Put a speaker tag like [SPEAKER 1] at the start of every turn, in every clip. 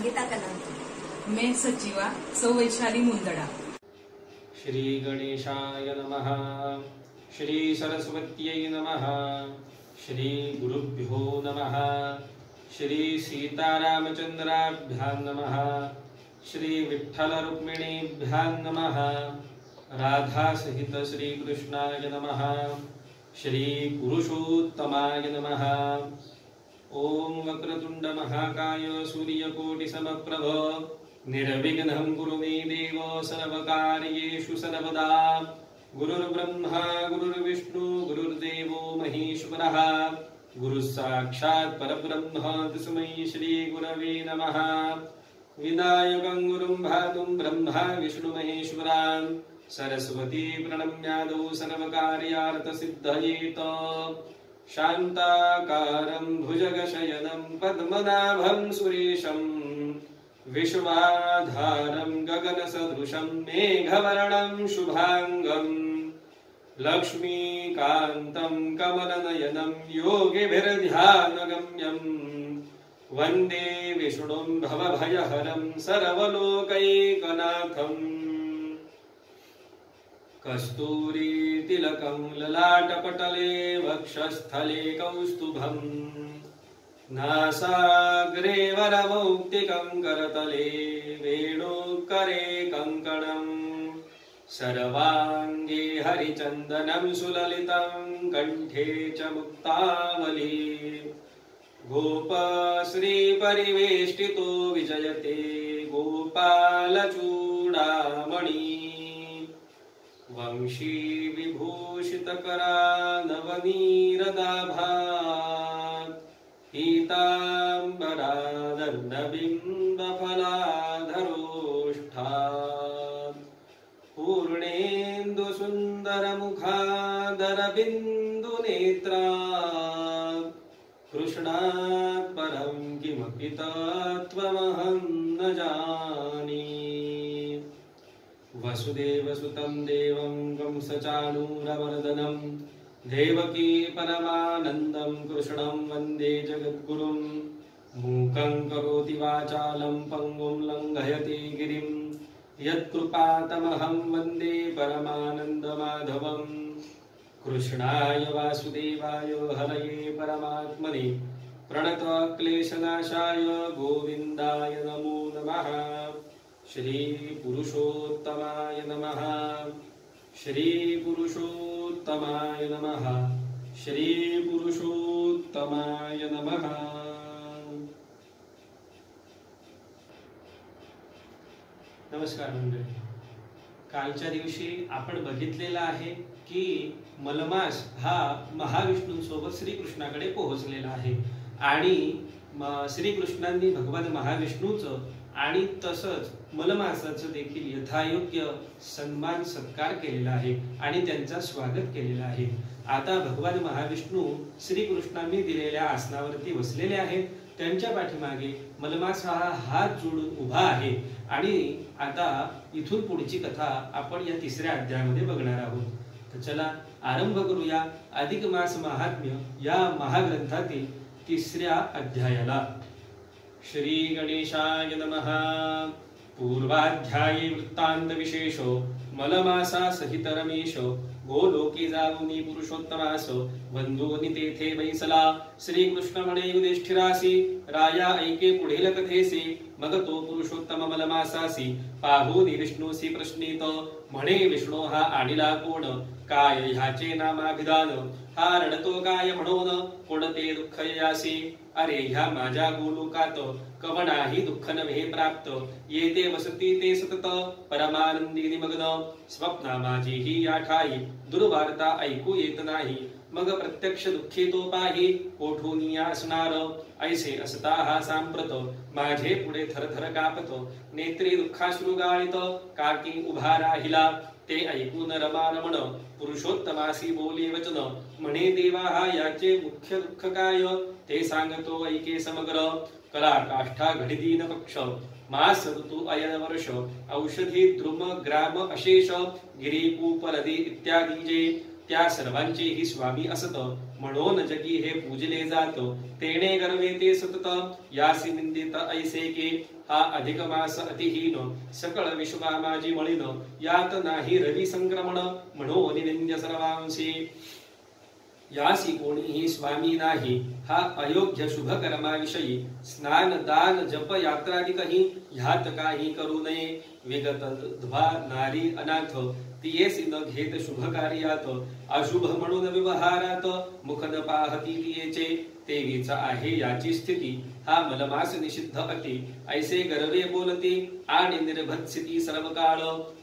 [SPEAKER 1] संगीता कला।
[SPEAKER 2] मैं सचिवा सौ वैशाली मुंदडा।
[SPEAKER 3] श्री गणेशाय नमः। श्री सरस्वत्यै नमः। श्री गुरुभ्यो नमः। श्री सीतारामचंद्राभ्यां नमः। श्री विठ्ठल रुक्मिणीभ्यां नमः। राधा सहित श्री कृष्णाय नमः। श्री पुरुषोत्तमाय नमः। ओम वक्रतुंड महाकाय सूर्यकोटि समप्रभ निर्विघ्नं कुरु मे देव सर्वकार्येषु सर्वदा। गुरुर्ब्रह्मा गुरुर्विष्णु गुरुर्देवो महेश्वरः गुरुः साक्षात् परब्रह्म तस्मै श्री गुरवे नमः। विनायकं गुरुं भातुं ब्रह्मा विष्णु महेश्वरान् सरस्वती प्रणम्यादौ सर्वकार्यार्थसिद्धयेत। शान्ताकारं भुजगशयनं पद्मनाभं सुरेशं विश्वाधारं गगनसदृशं मेघवर्णं शुभांगं लक्ष्मीकान्तं कमलनयनं योगिभिर्ध्यानगम्यं वन्दे विष्णुं भवभयहरं सर्वलोकैकनाथम्। कस्तूरी तिलकं ललाटपटले वक्षस्थले कौस्तुभं नासाग्रे वरमौक्तिकं करतले वेणुकरे कङ्कणं सर्वाङ्गे हरिचन्दनं सुललितं कण्ठे च मुक्तावली। गोपश्रीपरिवेष्टितो विजयते गोपालचूडामणि वंशी विभूषितकरा नवनीरदाभात् पीताम्बरादर्णबिम्बफलाधरोष्ठात् पूर्णेन्दुसुन्दरमुखादरबिन्दुनेत्रात् कृष्णात् परं किमपि तत्त्वमहं न जाने। वसुदेवसुतं देवं कंसचाणूरमर्दनं देवकी परमानन्दं कृष्णं वन्दे जगद्गुरुं। मूकं करोति वाचालं पङ्गुं लङ्घयति गिरिं यत्कृपातमहं वन्दे परमानन्दमाधवं। कृष्णाय वासुदेवाय हरये परमात्मने प्रणतक्लेशनाशाय गोविन्दाय नमो नमः। श्री पुरुषोत्तमाय नमः। श्री पुरुषोत्तमाय नमः। श्री पुरुषोत्तमाय नमः। नमस्कार मंडळी, कालच्या दिवशी आपण बघितलेला आहे की मलमास हा महाविष्णूंसोबत श्रीकृष्णाकडे पोहोचलेला आहे आणि श्रीकृष्णांनी भगवान महाविष्णूचं आणि तसंच मलमासाचं देखील यथायोग्य सन्मान सत्कार केलेला आहे आणि त्यांचा स्वागत केलेलं आहे। आता भगवान महाविष्णू श्रीकृष्णांनी दिलेल्या आसनावरती बसलेले आहेत। त्यांच्या पाठीमागे मलमास हा हात जोडून उभा आहे आणि आता इथून पुढची कथा आपण या तिसऱ्या अध्यायामध्ये बघणार आहोत। तर चला आरंभ करूया अधिक मास महात्म्य या महाग्रंथातील तिसऱ्या अध्यायाला। श्री गणेशाय नमः। पूर्वाध्याये वृत्तांत विशेषो मलमासा सहित रमेश गोलोकी जाऊनी पुरुषोत्तमास बंधुनी तेथे बैसला। श्रीकृष्ण म्हणे युधिष्ठिरासी राया ऐके पुढील कथेसी मग तो पुरुषोत्तम मलमासासी पाहूनी विष्णूसी प्रश्नित म्हणे विष्णू हा आणिला कोण काय ह्याचे नामाभिधान हा रडतो काय म्हणून कोणते दुःख यासी अरे ह्या माझ्या गोलोकात कवनाही दुःख नव्हे प्राप्त येते वसती ते सतत परमानंदी निमग्न स्वप्ना माझी ही या ठाई दुर्वार्ता ऐकू येत नाही मग प्रत्यक्ष दुःखी तो पाही कोठून असणार ऐसे असता हा सांप्रत माझे पुढे थरथर कापत नेत्री दुःखाश्रू गाळित काकी उभा राहिला ते ऐकून रमारमण पुरुषोत्तमासी बोले वचन म्हणे देवा हा याचे मुख्य दुःख काय ते सांगतो ऐके समग्र कला काष्ठा घडीदीन पक्ष मास ऋतू अयन वर्ष औषधी द्रुम ग्राम अशेष गिरीकूप नदी इत्यादी जे त्या सर्वांचे ही स्वामी असत म्हणून जगी हे पूजले जात तेने गर्वे ते सतत यासी निंदित ऐसे के हा अधिक मास अतिहीन सकळ विश्वा माझी मळीन यात नाही रवी संक्रमण म्हणून निंद्य सर्वांशी यासी कोणीही स्वामी नाही हा अयोग्य शुभ कर्माविषयी स्नान दान जप यात्रादिकही ह्यात काही करू नये विगत ध्वा नारी अनाथ तियेसी न घेत शुभ कार्यात अशुभ म्हणून व्यवहारात मुख न पाहती तियेचे तेवीच आहे याची स्थिती हा मलमास निषिद्ध अति ऐसे गर्वे बोलते आणि निर्भत्सिती सर्व काळ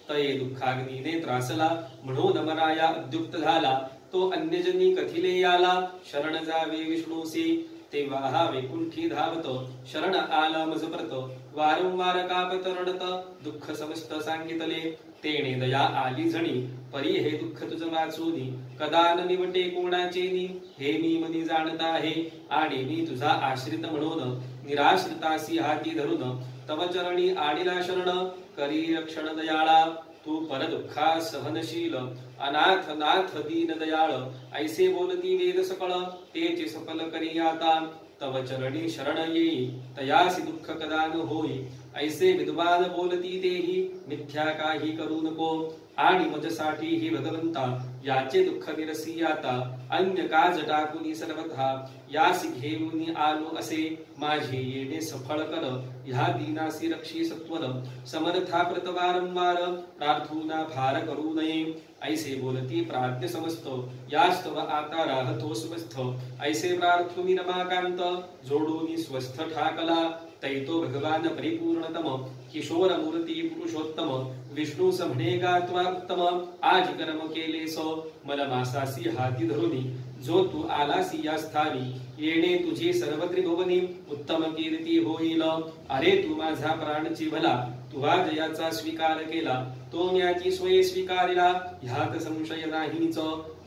[SPEAKER 3] तये दुःखाग्नीने त्रासला म्हणून मनाया उद्युक्त झाला तो अन्यजनी कथिले याला शरण जावे विष्णूसी तेव्हा हा वैकुंठी धावत शरण आला मजप्रत वारंवार कापत रडत दुःख समस्त सांगितले तेणे दया आली जणी परी हे दुःख तुझ वाचूनी कदा न निवटे कोणाचेनी हे मी मनी जाणत आहे आणि मी तुझा आश्रित म्हणून निराश्रितासी हाती धरून तव चरणी आडिला शरण करी रक्षण दयाळा तू पर दुःखा सहनशील अनाथ नाथ दीन दयाळ ऐसे बोलती वेद सकळ तेचे सफल करी आता तव चरणी शरण येई तयासी दुःख कदा न होई ऐसे विद्वान बोलती तेही मिथ्या काही करू नको आणि मजसाठी ही भगवंता याचे दुःख निरसी आता अन्य काज टाकुनी सर्वथा यासी घेऊनी आलो असे माझे येणे सफळ कर ह्या दीनासी रक्षी सत्वर समर्था प्रत वारंवार प्रार्थना फार करू नये ऐसे बोलती प्राज्ञ समस्त यास्तव आता राहतो स्वस्थ ऐसे प्रार्थुनी रमाकांत जोडूनी स्वस्थ ठाकला तैतो भगवान परिपूर्णतम किशोर मूर्ती पुरुषोत्तम विष्णू समणे गात्वा उत्तम आज कर्म केले सो मलमासासी हाती धरुनी जो तू आलासी या स्थानी येणे तुझी सर्व त्रिभुवनी उत्तम कीर्ती होईल अरे तू माझा प्राणची भला तुझा जयाचा स्वीकार केला तो म्याची स्वये स्वीकारिला ह्यात संशय नाहीच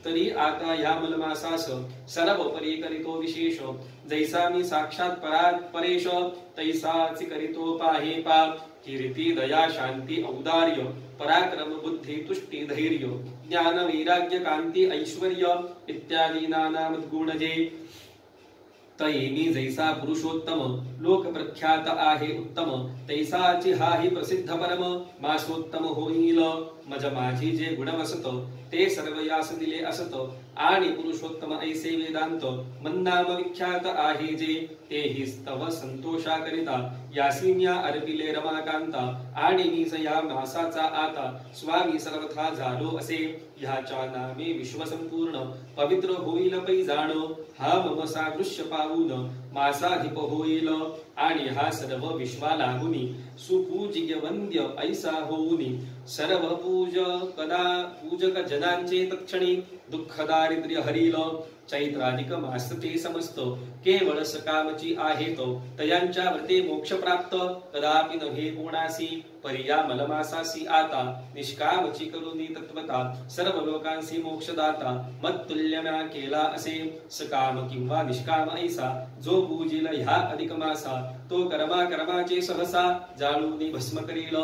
[SPEAKER 3] तरी आता ह्या मलमासास सर्व परी करितो विशेष जैसा मी साक्षात परेश तैसाच करितो पाहे पा कीर्ती दया शांती औदार्य पराक्रम बुद्धी तुष्टी धैर्य ज्ञान वैराग्य कांती ऐश्वर्य इत्यादी नाना गुण जे तैमी जैसा पुरुषोत्तम लोक प्रख्यात आहे उत्तम तैसाची हाही प्रसिद्ध परम मासोत्तम होईल मज माझी जे गुण वसत ते सर्व यास दिले असत आणि पुरुषोत्तम ऐसे वेदांत मन्नाम विख्यात आहे जे तेही स्तव संतोषा करिता यासिन्या अर्पिले रमाकांता आणि मी या मासाचा आता स्वामी सर्वथा झालो असे ह्याच्या नामे विश्व संपूर्ण पवित्र होईल पै जाण हा मम सादृश्य पावून मासाधिप होईल आणि हा सर्व विश्वा लागुनी सुपूज्य वंद्य ऐसा होऊनी सर्व पूजक जनांचे तत्क्षणी दुःख दारिद्र्य हरिल चैत्राधिक मास ते समस्त केवळ सकामची आहे तो तयांच्या व्रते मोक्ष प्राप्त कदापि नव्हे कोणासी पर्या मलमासासी आता निष्कामची करुनी तत्वता सर्व लोकांसी मोक्षदाता मत्तुल्यम्या केला असे सकाम किंवा निष्काम ऐसा जो पूजिल ह्या अधिक मासा तो कर्माचे सहसा जाळूनी भस्म करील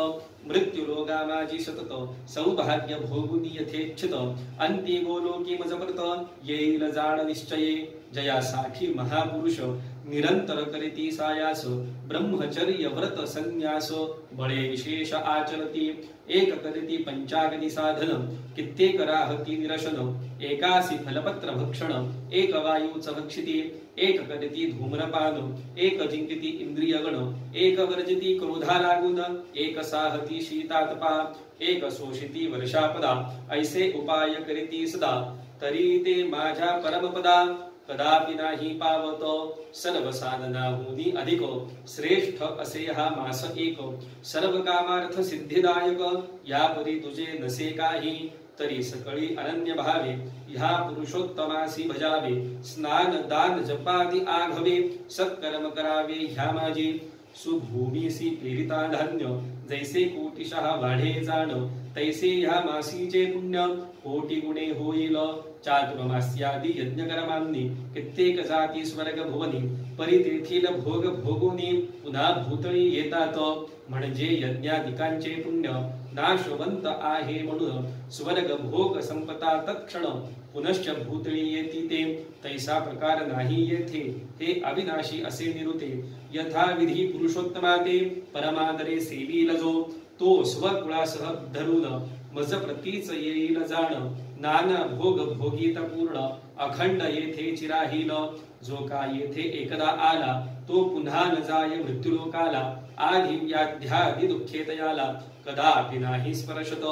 [SPEAKER 3] मृत्यू रोगा माझी सतत सौभाग्य भोगुनी यथेच्छित अंती गोलोकी मजप्रत येईल जाण निश्चये जयासाठी महापुरुष निरंतर करीती सायास ब्रह्मचर्य व्रत संन्यास बळे विशेष आचरती एक करीती पंचाग्नी साधन कित्येक राहती निरशन एकासी फलपत्र भक्षण एक वायूच भक्षिती एक करीती धूम्रपान एक जिंकती इंद्रिय गण एक वर्जती क्रोधा लागून एक साहती शीतातपा एक शोषिती वर्षापदा ऐसे उपाय करीती सदा तरी ते माझ्या परमपदा कदापि नाही पावतो सर्व साधनाहुनी अधिक श्रेष्ठ असे हा मास एक सर्व कामार्थ सिद्धिदायक या परी तुझे नसे काही तरी सकळी अनन्य भावे ह्या पुरुषोत्तमासी भजावे स्नान दान जपादी आघवे सत्कर्म करावे ह्या माझी सुभूमीसी पेरिता धान्य जैसे कोटिशः वाढे जाण तैसे ह्या मासीचे पुण्य कोटी गुणे होईल चातुर्मास्यादी यज्ञ कर्मांनी कित्येक जाती स्वर्ग भुवनी परितीर्थील भोग भोगुनी पुन्हा भूतळी येतात म्हणजे यज्ञाधिकांचे पुण्य नाशवंत आहे म्हणून स्वर्ग भोग संपता तत्क्षण पुनश्च भूतळी येती ते तैसा प्रकार नाही येथे हे अविनाशी असे निरुते यथा विधी पुरुषोत्तमा ते परमादरे सेवील जो तो स्वकुळासह धरून मज प्रतीच येईल जाण नाना भोग भोगीत पूर्ण अखंड येथे चिराहील जो का येथे एकदा आला तो पुन्हा न जाय मृत्यूलोकाला आधी व्याध्यादी दुःखे तयाला कदापि नाही स्पर्शत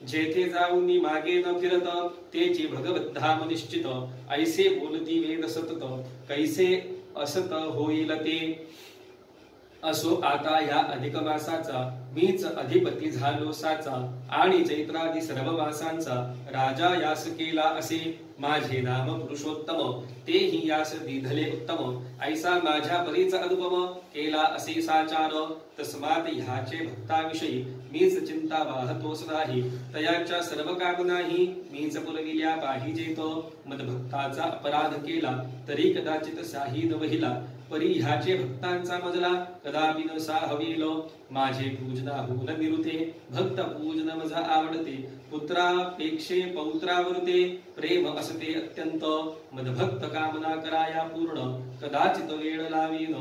[SPEAKER 3] जेथे जाऊन मागे न फिरत तेची भगवत धाम निश्चित ऐसे बोलती वेद सतत कैसे असत होईल ते असो आता या अधिक मासाचा मीच अधिपती झालो साचा आणि चैत्रादी सर्व मासांचा राजा यास केला असे माझे नाम पुरुषोत्तम तेही यास दिधले उत्तम ऐसा माझ्या परीच अनुपम केला असे साचार तस्मात ह्याचे भक्ताविषयी मीच चिंता वाहतो सदाही तयाच्या सर्व कामनाही मीच पुरविल्या पाहिजेत मदभक्ताचा अपराध केला तरी कदाचित साही न वहिला परी ह्याचे भक्तांचा मजला कदापि न साहवेल माझे पूजना होऊन निरुते भक्त पूजन मजा आवडते पुत्रापेक्षे पौत्रावरते प्रेम असते अत्यंत मदभक्त कामना कराया पूर्ण कदाचित वेळ लावेन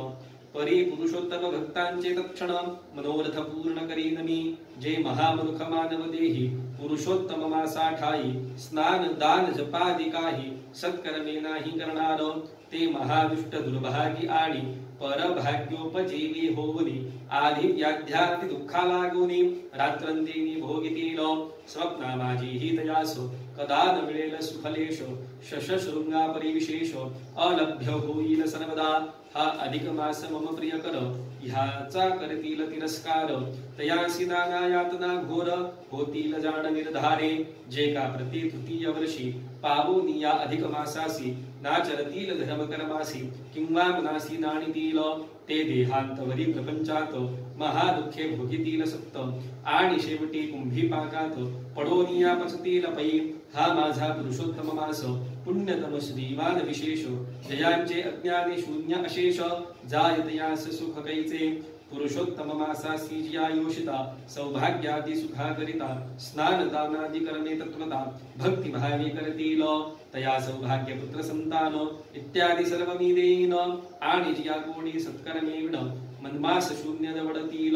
[SPEAKER 3] परी पुरुषोत्तम भक्तांचे तत्क्षण मनोरथ पूर्ण करीन मी जे महामूर्ख मानव देही पुरुषोत्तम मासा ठाई स्नान दान जपादी काही सत्कर्मे नाही करणार ते महादुष्ट दुर्भागी आणि परभाग्योपजीवी होवनी आधी व्याध्याती दुःखा लागोनी रात्रंदिनी भोगितील स्वप्ना माझी ही तयासो कदा न मिळेल सुफलेश शशशृंगा परिविशेष अलभ्य होईल सर्वदा हा अधिक मास मम प्रिय कर ह्याचा करतील तिरस्कार तयासी नाना यातना घोर होतील जाण निर्धारे जे का प्रति तृतीय वर्षी पावोनी या अधिक मासासी नाचरतील धर्म कर्मासी किंवा मनासी नाणीतील ते देहांतवरी प्रपंचात महादुःखे भोगितील सक्त आणि शेवटी कुंभीपाकात पडोनिया पचतील पै हा माझा पुरुषोत्तम मास पुण्यतम श्रीमान विशेष जयांचे अज्ञाने शून्य अशेष जायतयास सुख कैचे पुरुषोत्तम मासासी जिया योषिता सौभाग्यादी सुखाकरिता स्नान दानादी करणे तत्वता भक्ती भावे करतील तया सौभाग्य पुत्र संतान इत्यादी सर्व मी देईन आणि जिया कोणी सत्कर्मे विण मनमास शून्य दवडतील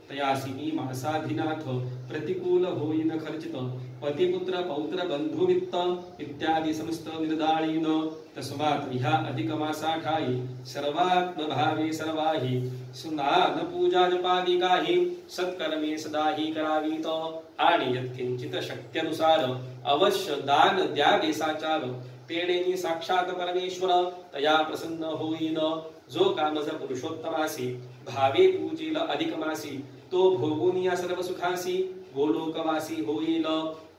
[SPEAKER 3] तयासी मी मासाधिनाथ प्रतिकूल होईन खर्चित पतिपुत्र पौत्र बंधु वित्त इत्यादी समस्त निर्दाळीन तस्मात् ह्या अधिक मासा ठाई सर्वात्म भावे सर्वाही स्नान पूजा जपादी काही सत्कर्मे सदाही करावीत आणि यत्किंचित शक्त्यनुसार अवश्य दान द्यावे साचार तेणेनी साक्षात परमेश्वर तया प्रसन्न होईन जो कामज पुरुषोत्तमासी भावे पूजील अधिक मासी तो भोगुनिया सर्व सुखासी गोलोकवासी होईल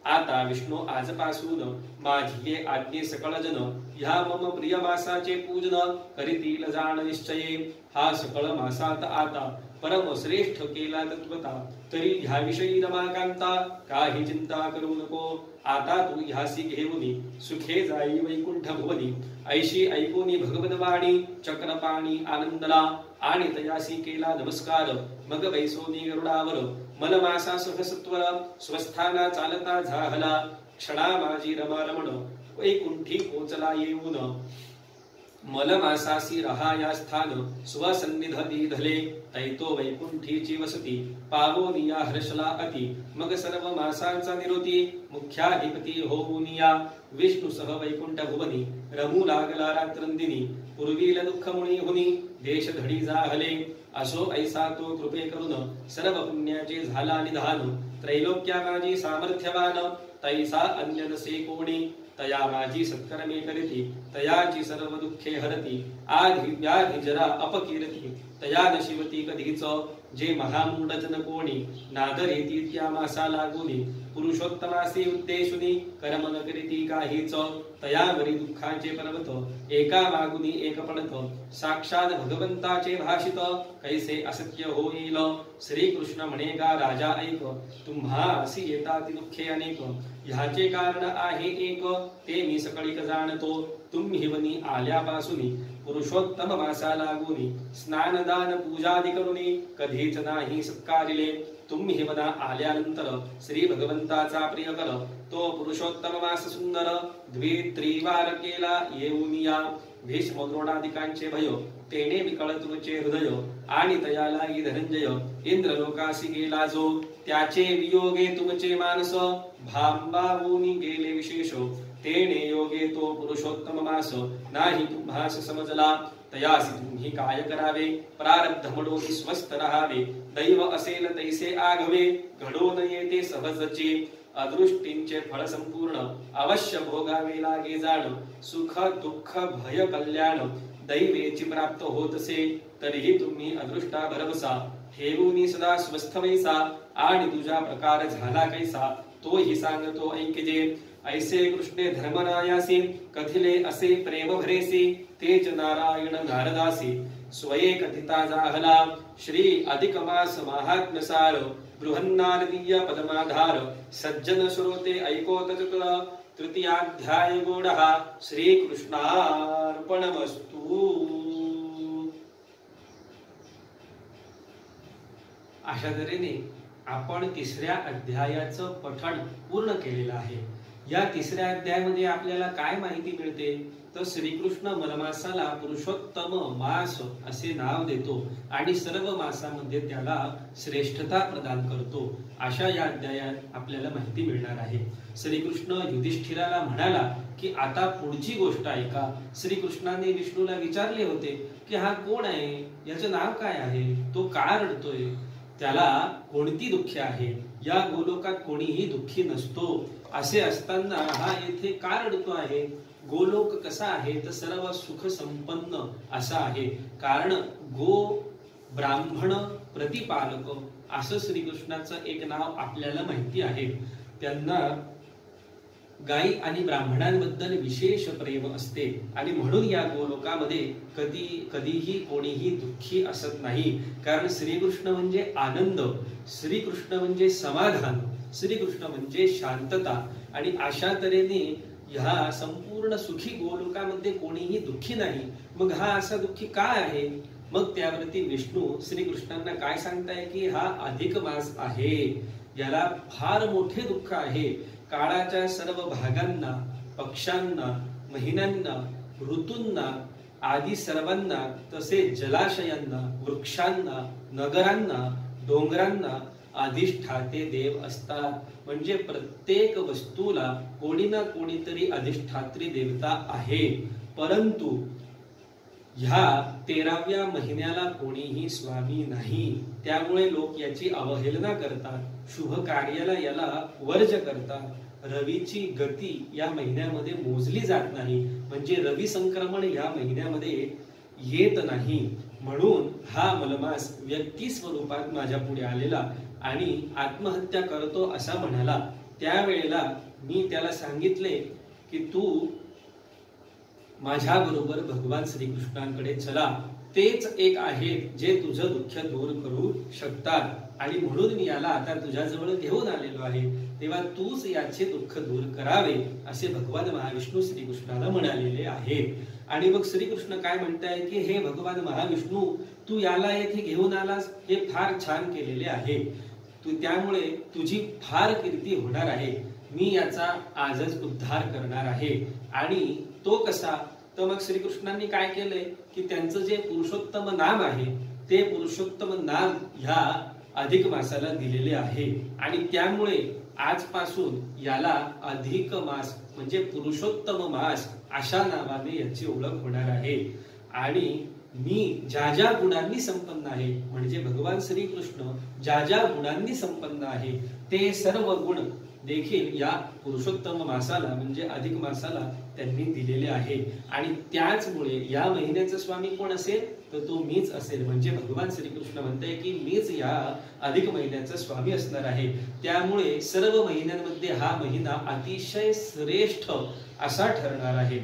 [SPEAKER 3] आता विष्णू आजपासून माझी आज्ञे सकळ जन ह्या मम प्रिय मासाचे पूजन करीतील जाण निश्चये हा सकळ मासात आता परम श्रेष्ठ केला तत्वता तरी ह्याविषयी रमाकांता काही चिंता करू नको आता तू ह्यासी घेऊनी सुखे जाई वैकुंठ भुवनी ऐशी ऐकूनी भगवतवाणी चक्रपाणी आनंदला आणि तयासी केला नमस्कार मग वैसोनी गरुडावर मलमासा सहसत्वर स्वस्थाना चालता झाहला क्षणा माझी रमा रमण वैकुंठी पोचला येऊन मलमासासी रहाया स्थान स्वसन्निध दीधले तैतो वैकुंठीची वसती पावोनिया हर्षला अति मग सर्व मासांचा निरोती मुख्याधिपती होऊनिया विष्णू सह वैकुंठ भुवनी रमू लागला रात्रंदिनी पूर्वील दुःख मुनी हुनी देश धडी जाहले असो ऐसा तो कृपे करून सर्व पुण्याचे झाला निधान त्रैलोक्या माझी सामर्थ्यवान तैसा अन्य नसे कोणी तया माझी सत्कर्मे करीती तयाची सर्व दुःखे हरती आधी व्याधी जरा अपकीर्ती तया नशिवती कधीच जे महामूढ जन कोणी नादरेती त्या मासा लागुनी पुरुषोत्तमासी उद्देशुनी कर्म न करीती काहीच तयावरी दुःखाचे पर्वत एका मागुनी एक पडत साक्षात भगवंताचे भाषित कैसे असत्य होईल श्रीकृष्ण म्हणेगा राजा ऐक तुम्हासी येताती दुःखे अनेक ह्याचे कारण आहे एक ते मी सकळीक जाणतो तुम्ही वनी आल्यापासूनी पुरुषोत्तम मासा लागुनी स्नानदान पूजादी करुनी कधीच नाही सत्कारिले तुम्ही वना आल्यानंतर श्री भगवंताचा प्रिय कर तो पुरुषोत्तम मास सुंदर द्वित्रिवार केला येऊनिया भीष्म द्रोणादिकांचे भय तेने विकळ तुमचे हृदय आणि तया लागी धनंजय इंद्रलोकासी गेला जो त्याचे वियोगे तुमचे मानस भांबावूनी गेले विशेष तेने योगे तो पुरुषोत्तम मास नाही तुम्हास समजला तयासी तुम्ही काय करावे प्रारब्ध म्हणून स्वस्थ राहावे दैव असेल तैसे आघवे घडो न येते सहजचे अदृष्टींचे फळ संपूर्ण अवश्य भोगावे लागे जाण सुख दुःख भय कल्याण दैवेची प्राप्त होतसे तरीही तुम्ही अदृष्टा भरवसा ठेवूनी सदा स्वस्थ वैसा आणि तुझा प्रकार झाला कैसा तो ही सांगतो ऐकजे ऐसे कृष्णे धर्मरायासी कथिले असे प्रेम भरेसी तेच नारायण नारदासी स्वये कथिता जाहला श्री अधिक मास महात्म्य सार बृहन्नारदीय पदमाधार सज्जन श्रोते ऐकोत तृतीयाध्याय गोडः श्री कृष्णार्पणमस्तु। अशा तऱ्हेने आपण तिसऱ्या अध्यायाचं पठण पूर्ण केलेलं आहे। या तिसऱ्या अध्यायामध्ये आपल्याला काय माहिती मिळते तर श्रीकृष्ण मलमासाला पुरुषोत्तम मास असे नाव देतो आणि सर्व मासामध्ये त्याला श्रेष्ठता प्रदान करतो अशा या अध्यायात आपल्याला माहिती मिळणार आहे। श्रीकृष्ण युधिष्ठिराला म्हणाला की आता पुढची गोष्ट ऐका। श्रीकृष्णाने विष्णूला विचारले होते की हा कोण आहे, याचं नाव काय आहे, तो का रडतोय, त्याला कोणती दुःखे आहे, या गोलोकात कोणीही दुःखी नसतो, असे असताना हा येथे का रडतो आहे, गोलोक कसा आहे तर सर्व सुख संपन्न असा आहे, कारण गो ब्राह्मण प्रतिपालक असं श्रीकृष्णाचं एक नाव आपल्याला माहिती आहे। त्यांना गायी आणि ब्राह्मणांबद्दल विशेष प्रेम असते आणि म्हणून या गोलोकामध्ये कधीही कोणीही दुःखी असत नाही, कारण श्रीकृष्ण म्हणजे आनंद, श्रीकृष्ण म्हणजे समाधान, श्रीकृष्ण म्हणजे शांतता आणि अशा तऱ्हेने ह्या संपूर्ण सुखी गोलोकामध्ये कोणीही दुःखी नाही। मग हा असा दुःखी काय आहे, मग त्यावरती विष्णू श्रीकृष्णांना काय सांगताय की हा अधिक मास आहे, याला फार मोठे दुःख आहे। काळाच्या सर्व भागांना, पक्षांना, महिन्यांना, ऋतूंना आदी सर्वांना, तसेच जलाशयांना, वृक्षांना, नगरांना, डोंगरांना अधिष्ठाते देव असतात। म्हणजे प्रत्येक वस्तूला कोणी ना कोणीतरी अधिष्ठात्री देवता आहे, परंतु ह्या 13व्या महिन्याला कोणीही स्वामी नाही, त्यामुळे लोक याची अवहेलना करतात, शुभ कार्याला याला वर्ज करतात। रवीची गती या महिन्यामध्ये मोजली जात नाही, म्हणजे रवी संक्रमण या महिन्यामध्ये येत नाही, म्हणून हा मलमास व्यक्ती स्वरूपात माझ्या पुढे आलेला आणि आत्महत्या करतो असा म्हणाला। त्यावेळेला मी त्याला सांगितले की तू माझ्या बरोबर भगवान श्रीकृष्णांकडे चला, तेच एक आहे जे तुझं दुःख दूर करू शकतात आणि म्हणून मी याला आता तुझ्याजवळ घेऊन आलेलो आहे, तेव्हा तूच याचे दुःख दूर करावे असे भगवान महाविष्णू श्रीकृष्णाला म्हणालेले आहे। आणि मग श्रीकृष्ण काय म्हणताय की हे भगवान महाविष्णू, तू याला येथे घेऊन आलास हे फार छान केलेले आहे, तू त्यामुळे तुझी फार कीर्ती होणार आहे, मी याचा आजच उद्धार करणार आहे। आणि तो कसा, तर मग श्रीकृष्णांनी काय केलंय की त्यांचं जे पुरुषोत्तम नाम आहे ते पुरुषोत्तम नाम ह्या अधिक मासाला दिलेले आहे आणि त्यामुळे आजपासून याला अधिक मास म्हणजे पुरुषोत्तम मास अशा नावाने याची ओळख होणार आहे। आणि मी ज्या ज्या गुणांनी संपन्न आहे, म्हणजे भगवान श्रीकृष्ण ज्या ज्या गुणांनी संपन्न आहे ते सर्व गुण देखील या पुरुषोत्तम मासाला म्हणजे अधिक मासाला त्यांनी दिलेले आहे। आणि त्याचमुळे या महिन्याचा स्वामी कोण असेल तर तो मीच असेल, म्हणजे भगवान श्रीकृष्ण म्हणताय की मीच या अधिक महिन्याचा स्वामी असणार आहे। त्यामुळे सर्व महिन्यांमध्ये हा महिना अतिशय श्रेष्ठ असा ठरणार आहे।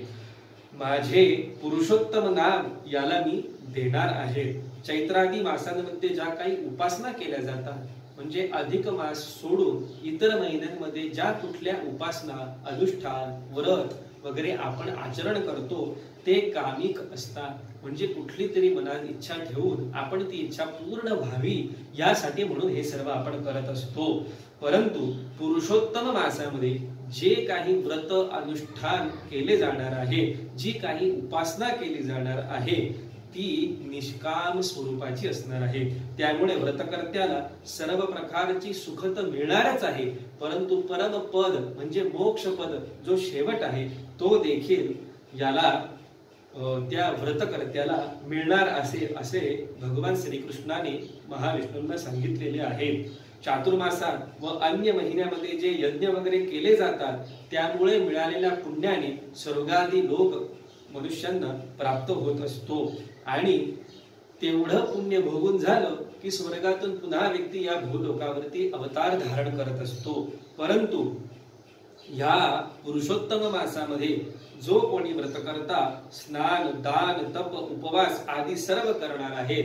[SPEAKER 3] माझे पुरुषोत्तम नाम याला मी देणार आहे। चैत्रादी मासांमध्ये ज्या काही उपासना केल्या जातात, म्हणजे अधिक मास सोडून इतर महिन्यांमध्ये ज्या कुठल्या उपासना, अनुष्ठान, व्रत वगैरे आपण आचरण करतो ते कामिक असतात, म्हणजे कुठली तरी मनात इच्छा ठेवून आपण ती इच्छा पूर्ण व्हावी यासाठी म्हणून हे सर्व आपण करत असतो। परंतु पुरुषोत्तम मासामध्ये जे काही व्रत अनुष्ठान केले जाणार आहे, जी काही उपासना केली जाणार आहे ती निष्काम स्वरूपाची असणार आहे. त्यामुळे व्रतकर्त्याला सर्व प्रकारची सुख तर मिळणारच आहे, परंतु परमपद म्हणजे मोक्षपद जो शेवट आहे तो देखील याला त्या व्रतकर्त्याला मिळणार असे भगवान श्रीकृष्णाने महाविष्णूंना सांगितलेले आहे. चातुर्मासात व अन्य महिन्यामध्ये जे यज्ञ वगैरे केले जातात त्यामुळे मिळालेल्या पुण्याने स्वर्गादी लोक मनुष्यांना प्राप्त होत असतो आणि तेवढं पुण्य भोगून झालं की स्वर्गातून पुन्हा व्यक्ती या भूलोकावरती अवतार धारण करत असतो. परंतु या पुरुषोत्तम मासामध्ये जो कोणी व्रतकर्ता स्नान दान तप उपवास आदी सर्व करणार आहे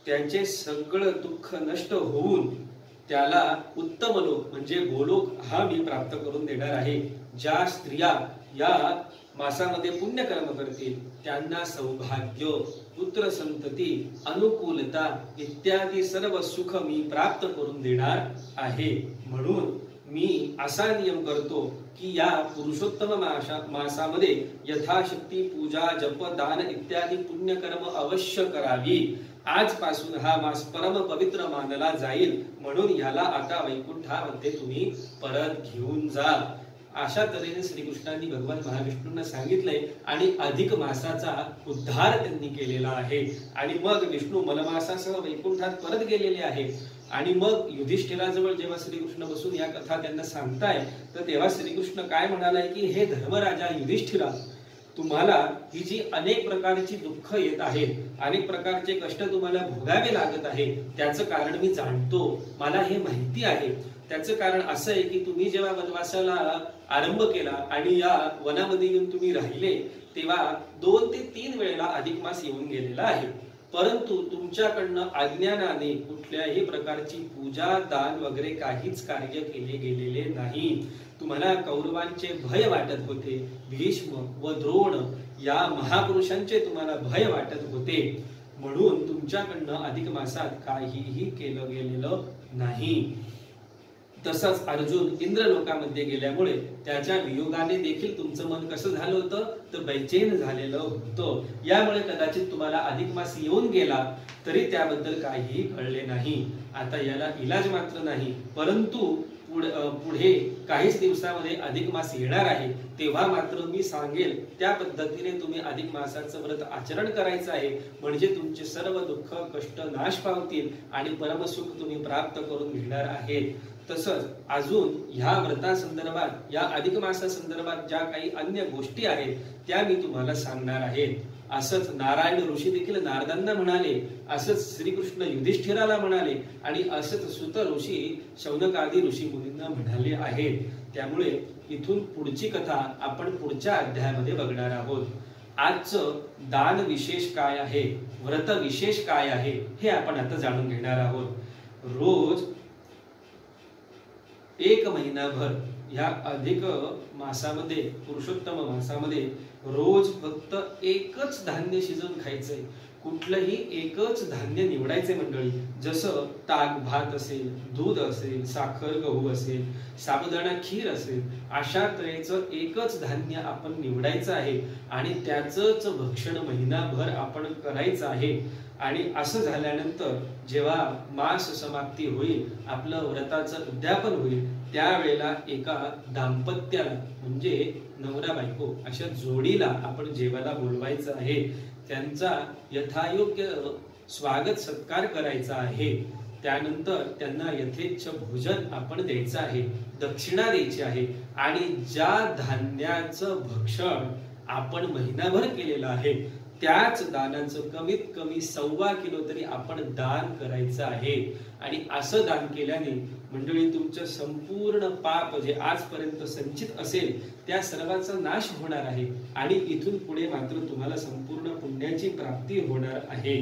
[SPEAKER 3] त्यांचे सगळं दुःख नष्ट होऊन त्याला उत्तम लोक म्हणजे गोलोक हा मी प्राप्त करून देणार आहे. ज्या स्त्रिया या मासामध्ये पुण्यकर्म करतील त्यांना सौभाग्य पुत्र संतती अनुकूलता इत्यादी सर्व सुख मी प्राप्त करून देणार आहे. म्हणून मी असा नियम करतो की या पुरुषोत्तम मासामध्ये यथाशक्ती पूजा जप दान इत्यादी पुण्यकर्म अवश्य करावी. आजपासून हा मास परम पवित्र मानला जाईल, म्हणून याला आता वैकुंठामध्ये तुम्ही परत घेऊन जा. अशा तऱ्हेने श्रीकृष्णांनी भगवान महाविष्णूंना सांगितलंय आणि अधिक मासाचा उद्धार त्यांनी केलेला आहे. आणि मग विष्णू मलमासासह वैकुंठात परत गेलेले आहे. आणि मग युधिष्ठिराजवळ जेव्हा श्रीकृष्ण बसून या कथा त्यांना सांगताय तर तेव्हा श्रीकृष्ण काय म्हणालाय की हे धर्मराजा युधिष्ठिरा, तुम्हाला ही जी अनेक प्रकारची दुःख येत आहेत, अनेक प्रकारचे कष्ट तुम्हाला भोगावे लागत आहे, त्याचं कारण मी जाणतो, मला हे माहिती आहे. त्याचं कारण असं आहे की तुम्ही जेव्हा वनवासाला आरंभ केला आणि या वनामध्ये येऊन तुम्ही राहिले तेव्हा 2 ते 3 वेळेला अधिक मास येऊन गेलेला आहे. परंतु तुमच्याकडनं अज्ञानाने कुठल्याही प्रकारची पूजा दान वगैरे काहीच कार्य केले गेलेले नाही. तुम्हाला कौरवांचे भय वाटत होते, भीष्म व द्रोण या महापुरुषांचे तुम्हाला भय वाटत होते, म्हणून तुमच्याकडनं अधिक मासात काहीही केलं गेलेलं नाही. तसंच अर्जुन इंद्रलोकामध्ये गेल्यामुळे त्याच्या वियोगाने देखील तुमचं मन कसं झालं होतं तर बेचैन झालेलं होतं. यामुळे कदाचित तुम्हाला अधिक मास येऊन गेला तरी त्याबद्दल काहीही कळले नाही. आता याला इलाज मात्र नाही, परंतु पुढे काहीच दिवसामध्ये अधिक मास येणार आहे, तेव्हा मात्र मी सांगेल त्या पद्धतीने तुम्ही अधिक मासाचं व्रत आचरण करायचं आहे. म्हणजे तुमचे सर्व दुःख कष्ट नाश पावतील आणि परमसुख तुम्ही प्राप्त करून घेणार आहेत. तसंच अजून ह्या व्रतासंदर्भात या अधिक मासासंदर्भात ज्या काही अन्य गोष्टी आहेत त्या मी तुम्हाला सांगणार आहे. असंच नारायण ऋषी देखील नारदांना म्हणाले, असंच श्रीकृष्ण युधिष्ठिराला म्हणाले आणि असंच सुत ऋषी शौनकादी ऋषी मुनींना म्हणाले आहेत. त्यामुळे इथून पुढची कथा आपण पुढच्या अध्यायामध्ये बघणार आहोत. आजचं दान विशेष काय आहे, व्रत विशेष काय आहे हे आपण आता जाणून घेणार आहोत. रोज 1 महिनाभर ह्या अधिक मासामध्ये पुरुषोत्तम मासामध्ये रोज फक्त एकच धान्य शिजवून खायचंय. कुठलंही एकच धान्य निवडायचे मंडळी. जसं ताक भात असेल, दूध असेल, साखर गहू असेल, साबुदाणा खीर असेल, अशा तऱ्हेचं एकच धान्य आपण निवडायचं आहे आणि त्याचंच भक्षण महिनाभर आपण करायचं आहे. आणि असं झाल्यानंतर जेव्हा मास समाप्ती होईल, आपलं व्रताचं उद्यापन होईल, त्यावेळेला एका दाम्पत्याला म्हणजे नवरा बायको अशा जोडीला आपण जेवायला बोलवायचं आहे. त्यांचा यथायोग्य स्वागत सत्कार करायचा आहे. त्यानंतर त्यांना यथेच्छ भोजन आपण द्यायचं आहे, दक्षिणा द्यायची आहे. आणि ज्या धान्याचं भक्षण आपण महिनाभर केलेलं आहे त्याच दानाचं कमीत कमी 1.25 किलो तरी आपण दान करायचं आहे. आणि असं दान केल्याने मंडळी तुमचं संपूर्ण पाप जे आजपर्यंत संचित असेल त्या सर्वांचा नाश होणार आहे आणि इथून पुढे मात्र तुम्हाला संपूर्ण पुण्याची प्राप्ती होणार आहे.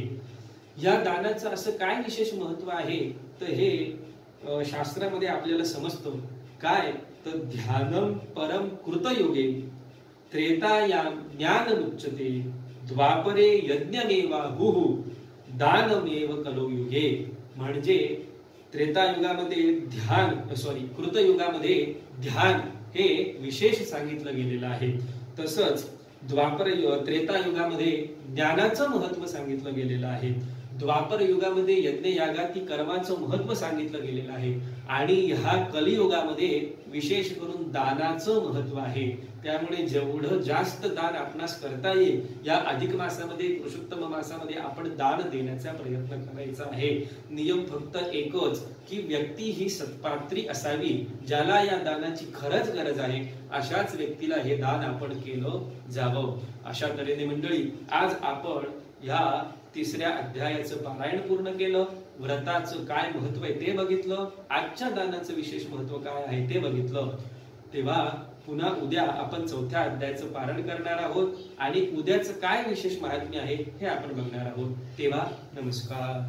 [SPEAKER 3] या दानाचं असं काय विशेष महत्व आहे तर हे शास्त्रामध्ये आपल्याला समजतं. काय तर ध्यानम परम कृतयुगे त्रेतायाम ज्ञानमुच्यते द्वापरे यज्ञमेवाहुः दानमेव कलो युगे. म्हणजे त्रेतायुगामध्ये कृतयुगामध्ये ध्यान हे विशेष सांगितलं गेलेलं आहे. तसंच त्रेता युगामध्ये ज्ञानाचं महत्व सांगितलं गेलेलं आहे. द्वापर युगामध्ये यज्ञ यागाती कर्माचं महत्व सांगितलं गेलेलं आहे आणि ह्या कलियुगामध्ये विशेष करून दानाचं महत्व आहे. त्यामुळे जेवढं जास्त दान आपणास करता येईल या अधिक मासामध्ये, पुरुषोत्तम मासामध्ये आपण दान देण्याचा प्रयत्न करायचा आहे. नियम फक्त एकच की व्यक्ती ही सत्पात्री असावी. ज्याला या दानाची खरंच गरज आहे अशाच व्यक्तीला हे दान आपण केलं जावं. अशा तऱ्हेने मंडळी आज आपण ह्या 3ऱ्या अध्यायाचं पारायण पूर्ण केलं. व्रताचं काय महत्व आहे ते बघितलं. आजच्या दानाचं विशेष महत्व काय आहे ते बघितलं. तेव्हा पुन्हा उद्या आपण 4थ्या अध्यायाचं पारायण करणार आहोत आणि उद्याचं काय विशेष महात्म्य आहे हे आपण बघणार आहोत. तेव्हा नमस्कार.